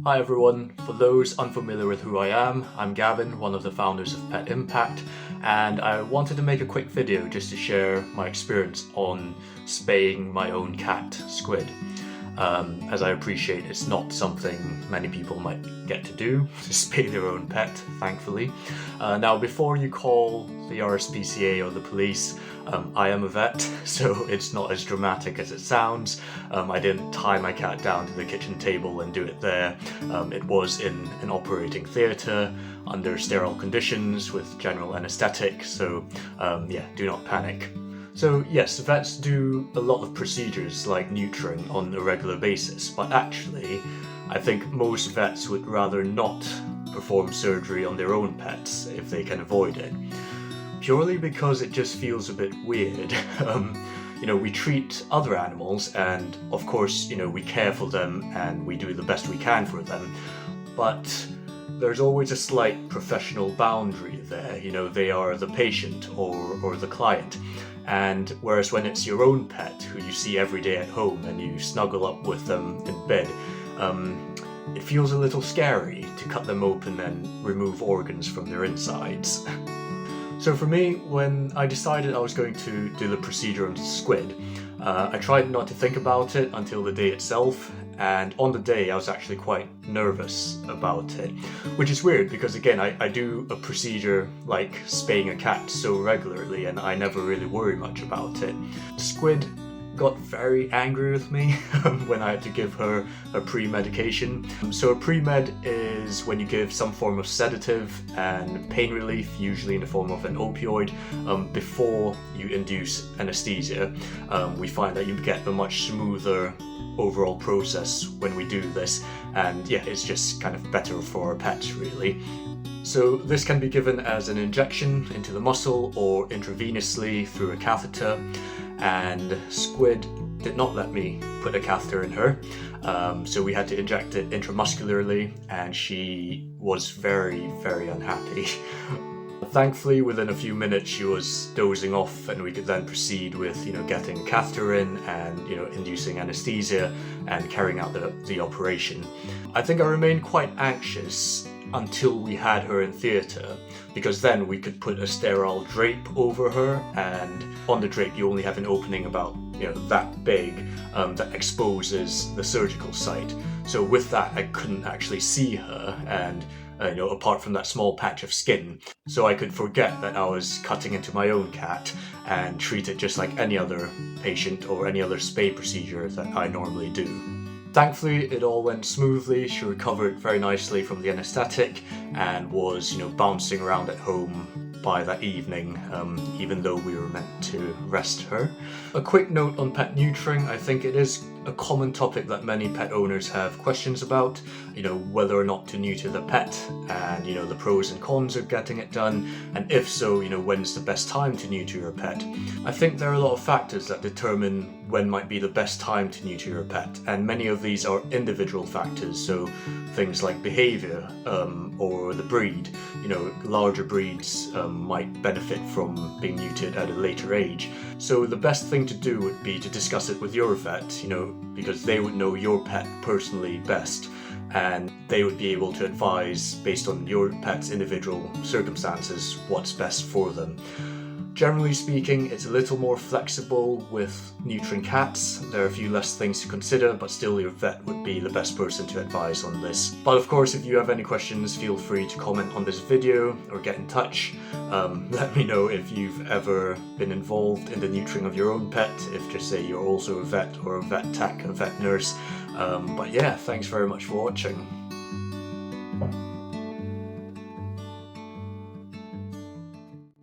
Hi everyone, for those unfamiliar with who I am, I'm Gavin, one of the founders of Pet Impact, and I wanted to make a quick video just to share my experience on spaying my own cat, Squid. As I appreciate it's not something many people might get to do, to spay their own pet, thankfully. Now before you call the RSPCA or the police, I am a vet, so it's not as dramatic as it sounds. I didn't tie my cat down to the kitchen table and do it there. It was in an operating theatre, under sterile conditions with general anaesthetic, so yeah, do not panic. So yes, vets do a lot of procedures like neutering on a regular basis, but actually I think most vets would rather not perform surgery on their own pets if they can avoid it. Purely because it just feels a bit weird. We treat other animals and of course, we care for them and we do the best we can for them, but there's always a slight professional boundary there. They are the patient or the client. And whereas when it's your own pet who you see every day at home and you snuggle up with them in bed, it feels a little scary to cut them open and remove organs from their insides. So for me, when I decided I was going to do the procedure on Squid, I tried not to think about it until the day itself, and on the day I was actually quite nervous about it, which is weird because again I do a procedure like spaying a cat so regularly and I never really worry much about it. Squid got very angry with me when I had to give her a pre-medication. So a pre-med is when you give some form of sedative and pain relief, usually in the form of an opioid, before you induce anesthesia. We find that you get a much smoother overall process when we do this, and yeah, it's just kind of better for our pets really. So this can be given as an injection into the muscle or intravenously through a catheter, and Squid did not let me put a catheter in her, so we had to inject it intramuscularly and she was very, very unhappy. Thankfully, within a few minutes she was dozing off and we could then proceed with, getting a catheter in and, inducing anesthesia and carrying out the operation. I think I remained quite anxious until we had her in theatre, because then we could put a sterile drape over her, and on the drape you only have an opening about, that big, that exposes the surgical site. So with that I couldn't actually see her, and apart from that small patch of skin. So I could forget that I was cutting into my own cat and treat it just like any other patient or any other spay procedure that I normally do. Thankfully, it all went smoothly. She recovered very nicely from the anaesthetic and was, bouncing around at home by that evening, even though we were meant to rest her. A quick note on pet neutering. I think it is a common topic that many pet owners have questions about, whether or not to neuter the pet and, the pros and cons of getting it done, and if so, when's the best time to neuter your pet. I think there are a lot of factors that determine when might be the best time to neuter your pet, and many of these are individual factors, so things like behaviour or the breed. Larger breeds might benefit from being neutered at a later age. So the best thing to do would be to discuss it with your vet, because they would know your pet personally best, and they would be able to advise based on your pet's individual circumstances what's best for them. Generally speaking, it's a little more flexible with neutering cats. There are a few less things to consider, but still your vet would be the best person to advise on this. But of course, if you have any questions, feel free to comment on this video or get in touch. Let me know if you've ever been involved in the neutering of your own pet, if just say you're also a vet or a vet tech, a vet nurse. But yeah, thanks very much for watching.